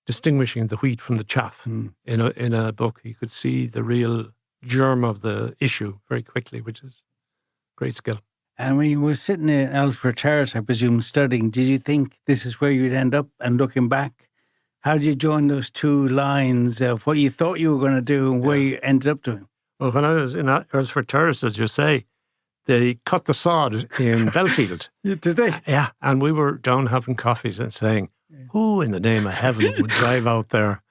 distinguishing the wheat from the chaff. In a book. He could see the real germ of the issue very quickly, which is great skill. And when you were sitting in Ellsworth Terrace, I presume, studying, did you think this is where you'd end up? And looking back, how did you join those two lines of what you thought you were going to do and where you ended up doing? Well, when I was in Ellsworth Terrace, as you say, they cut the sod in Belfield. Did they? Yeah. And we were down having coffees and saying, who in the name of heaven would drive out there?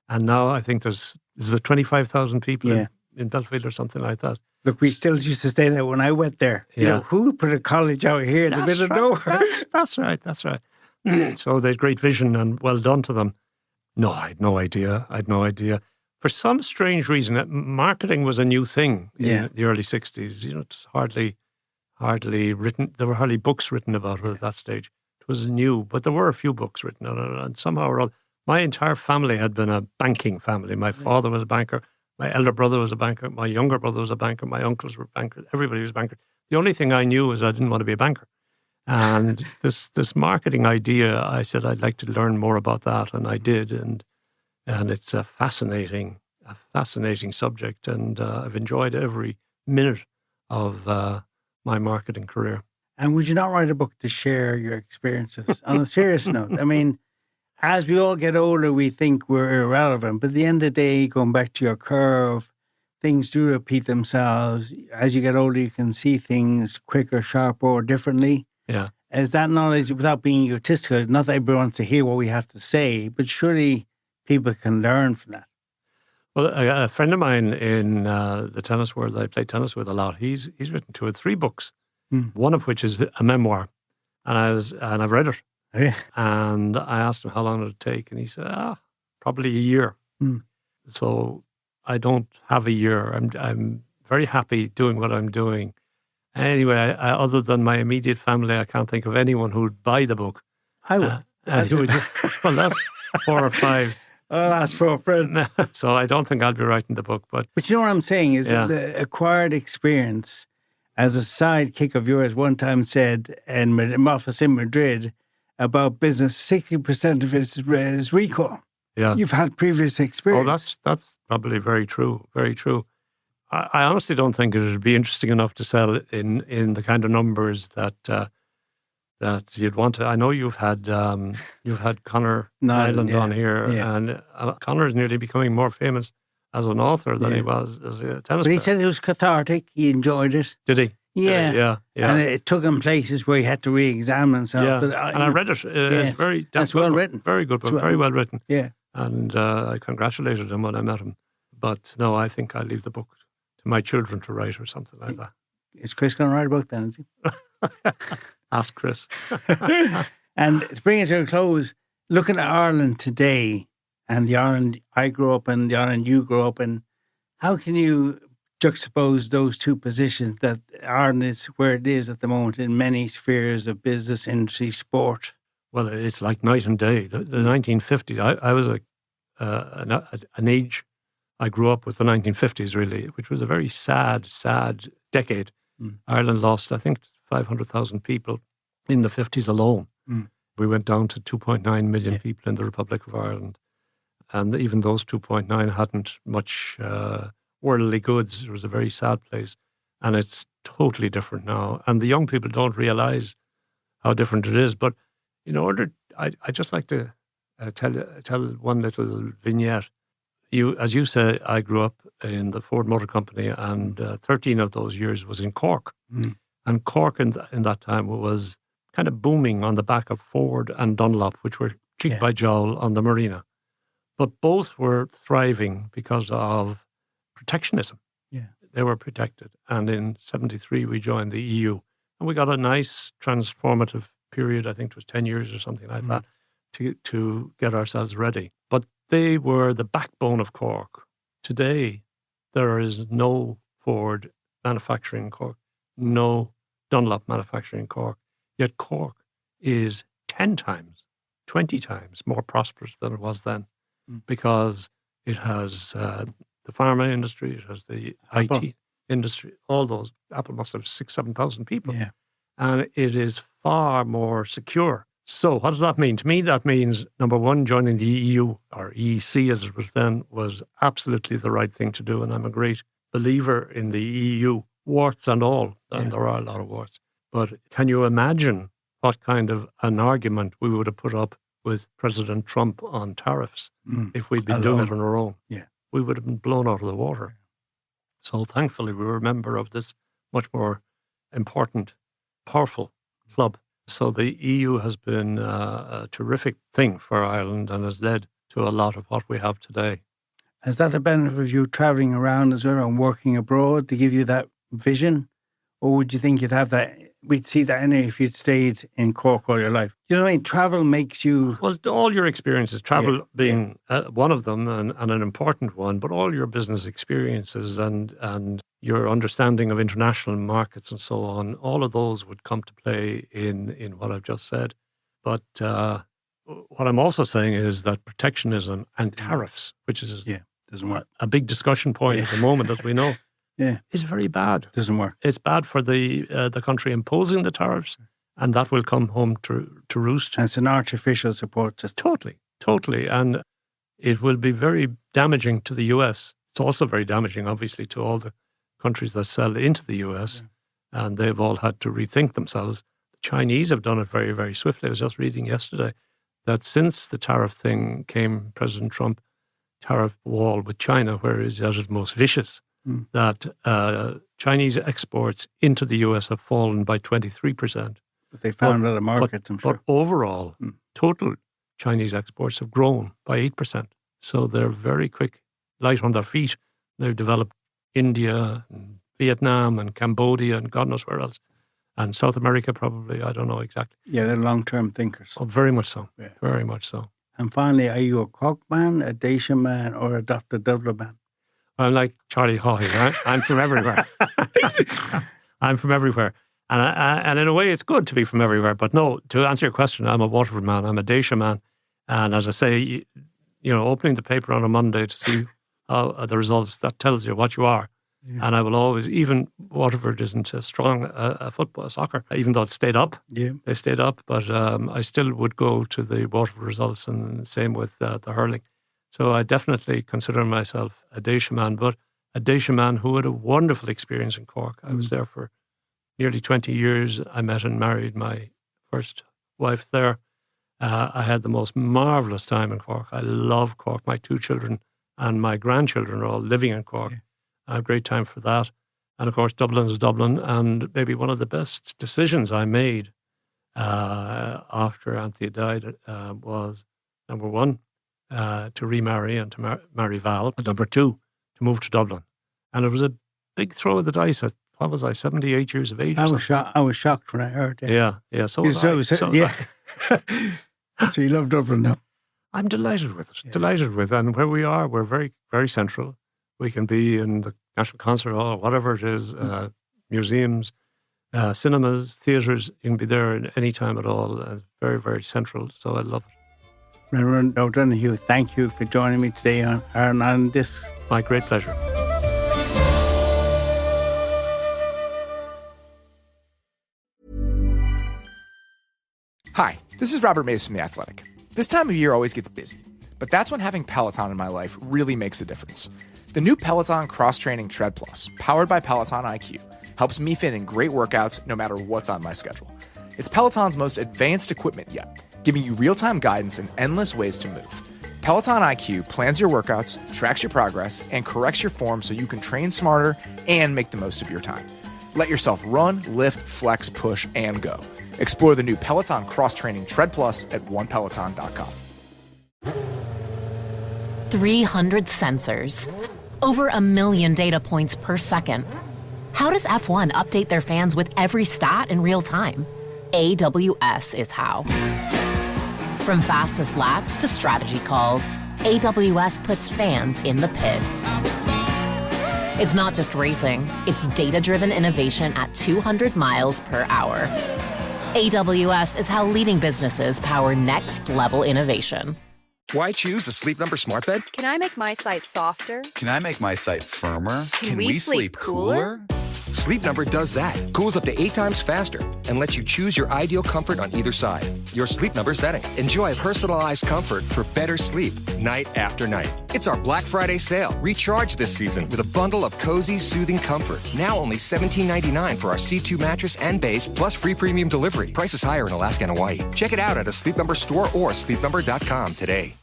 And now I think is there 25,000 people in Belfield or something like that. Look, we still used to stay there when I went there. Yeah. You know, who put a college out here in the middle of nowhere? That's right. So they had great vision, and well done to them. No, I had no idea. For some strange reason, marketing was a new thing in the early 60s. You know, it's hardly written. There were hardly books written about it at that stage. It was new, but there were a few books written on it. And somehow or other, my entire family had been a banking family. My father was a banker. My elder brother was a banker. My younger brother was a banker. My uncles were bankers. Everybody was a banker. The only thing I knew was I didn't want to be a banker. And this marketing idea, I said I'd like to learn more about that, and I did. And it's a fascinating subject, and I've enjoyed every minute of my marketing career. And would you not write a book to share your experiences? On a serious note, I mean, as we all get older, we think we're irrelevant. But at the end of the day, going back to your curve, things do repeat themselves. As you get older, you can see things quicker, sharper, or differently. Yeah. Is that knowledge, without being egotistical, not that everyone wants to hear what we have to say, but surely people can learn from that. Well, a friend of mine in the tennis world that I play tennis with a lot, he's written 2 or 3 books, one of which is a memoir, and I've read it. Oh, yeah. And I asked him how long it would take, and he said, probably a year. So I don't have a year. I'm very happy doing what I'm doing. Anyway, I, other than my immediate family, I can't think of anyone who would buy the book. I would. Well, that's 4 or 5. I'll ask for a friend. So I don't think I'll be writing the book. But you know what I'm saying is the acquired experience, as a sidekick of yours one time said in my office in Madrid about business, 60% of it is recall. Yeah. You've had previous experience. Oh, that's probably very true. Very true. I honestly don't think it would be interesting enough to sell in the kind of numbers that you'd want to. I know you've had Conor Island on here, and Conor is nearly becoming more famous as an author than he was as a tennis player. But he said it was cathartic. He enjoyed it. Did he? Yeah. And it took him places where he had to re-examine himself. Yeah. But and I read it. It's that's well written. Very good book. Very well written. Yeah. And I congratulated him when I met him. But no, I think I'll leave the book to my children to write or something like that. Is Chris going to write a book then, is he? Ask Chris. And to bring it to a close, looking at Ireland today and the Ireland I grew up in, the Ireland you grew up in, how can you juxtapose those two positions, that Ireland is where it is at the moment in many spheres of business, industry, sport? Well, it's like night and day. The 1950s, I was an age, I grew up with the 1950s really, which was a very sad decade. Ireland lost, I think, 500,000 people in the 50s alone. We went down to 2.9 million people in the Republic of Ireland. And even those 2.9 hadn't much worldly goods. It was a very sad place. And it's totally different now. And the young people don't realise how different it is. But in order, I just like to tell one little vignette. As you say, I grew up in the Ford Motor Company, and 13 of those years was in Cork. And Cork in that time was kind of booming on the back of Ford and Dunlop, which were cheek by jowl on the marina. But both were thriving because of protectionism. Yeah. They were protected. And in 73, we joined the EU. And we got a nice transformative period, I think it was 10 years or something like that, to get ourselves ready. But they were the backbone of Cork. Today, there is no Ford manufacturing in Cork, no Dunlop manufacturing in Cork. Yet Cork is 10 times, 20 times more prosperous than it was then, because it has the the pharma industry, it has the Apple. IT industry, all those. Apple must have 6,000-7,000 people. Yeah. And it is far more secure. So what does that mean? To me, that means, number one, joining the EU, or EEC as it was then, was absolutely the right thing to do. And I'm a great believer in the EU, warts and all. And there are a lot of warts. But can you imagine what kind of an argument we would have put up with President Trump on tariffs if we'd been doing it on our own? Yeah. We would have been blown out of the water. So thankfully, we were a member of this much more important, powerful club. So the EU has been a terrific thing for Ireland and has led to a lot of what we have today. Has that a benefit of you travelling around as well and working abroad to give you that vision? Or would you think you'd have that, we'd see that anyway if you'd stayed in Cork all your life? Do you know what I mean? Travel makes you... Well, all your experiences, travel being one of them and an important one, but all your business experiences and your understanding of international markets and so on, all of those would come to play in what I've just said. But what I'm also saying is that protectionism and tariffs, which is doesn't work. A big discussion point at the moment, as we know, is very bad. Doesn't work. It's bad for the country imposing the tariffs, and that will come home to roost. And it's an artificial support system. Totally. And it will be very damaging to the US. It's also very damaging, obviously, to all the countries that sell into the US, and they've all had to rethink themselves. The Chinese have done it very, very swiftly. I was just reading yesterday that since the tariff thing came, President Trump, tariff wall with China, where he's at his most vicious, that Chinese exports into the US have fallen by 23%. But they found other markets, I'm sure. But overall, total Chinese exports have grown by 8%. So they're very quick, light on their feet. They've developed India and Vietnam and Cambodia and God knows where else. And South America probably, I don't know exactly. Yeah, they're long-term thinkers. Oh, very much so. Yeah. Very much so. And finally, are you a Cork man, a Dacia man, or a Dr. Dublin man? I'm like Charlie Haughey, right? I'm from everywhere. I'm from everywhere. And in a way, it's good to be from everywhere. But no, to answer your question, I'm a Waterford man. I'm a Dacia man. And as I say, you know, opening the paper on a Monday to see how the results, that tells you what you are. Yeah. And I will always, even Waterford isn't as strong a football, soccer, even though it stayed up. Yeah. They stayed up, but I still would go to the Waterford results, and same with the hurling. So I definitely consider myself a Dacia man, but a Dacia man who had a wonderful experience in Cork. I was there for nearly 20 years. I met and married my first wife there. I had the most marvellous time in Cork. I love Cork. My 2 children and my grandchildren are all living in Cork. Yeah. I had a great time for that. And of course, Dublin is Dublin. And maybe one of the best decisions I made after Anthea died was, number one, to remarry and to marry Val. But number 2, to move to Dublin. And it was a big throw of the dice at, what was I, 78 years of age? I was shocked when I heard it. Yeah. So was I. So you love Dublin now? I'm delighted with it. Yeah. Delighted with it. And where we are, we're very, very central. We can be in the National Concert Hall, whatever it is, museums, cinemas, theatres. You can be there at any time at all. It's very, very central. So I love it. Reverend O'Donoghue, thank you for joining me today on Aran Island Discs. My great pleasure. Hi, this is Robert Mays from The Athletic. This time of year always gets busy, but that's when having Peloton in my life really makes a difference. The new Peloton Cross-Training Tread Plus, powered by Peloton IQ, helps me fit in great workouts no matter what's on my schedule. It's Peloton's most advanced equipment yet, giving you real-time guidance and endless ways to move. Peloton IQ plans your workouts, tracks your progress, and corrects your form so you can train smarter and make the most of your time. Let yourself run, lift, flex, push, and go. Explore the new Peloton Cross-Training Tread Plus at onepeloton.com. 300 sensors. Over 1 million data points per second. How does F1 update their fans with every stat in real time? AWS is how. From fastest laps to strategy calls, AWS puts fans in the pit. It's not just racing, it's data-driven innovation at 200 miles per hour. AWS is how leading businesses power next-level innovation. Why choose a Sleep Number smart bed? Can I make my site softer? Can I make my site firmer? Can we sleep cooler? Sleep Number does that. Cools up to 8 times faster and lets you choose your ideal comfort on either side. Your Sleep Number setting. Enjoy personalized comfort for better sleep night after night. It's our Black Friday sale. Recharge this season with a bundle of cozy, soothing comfort. Now only $17.99 for our C2 mattress and base, plus free premium delivery. Prices higher in Alaska and Hawaii. Check it out at a Sleep Number store or sleepnumber.com today.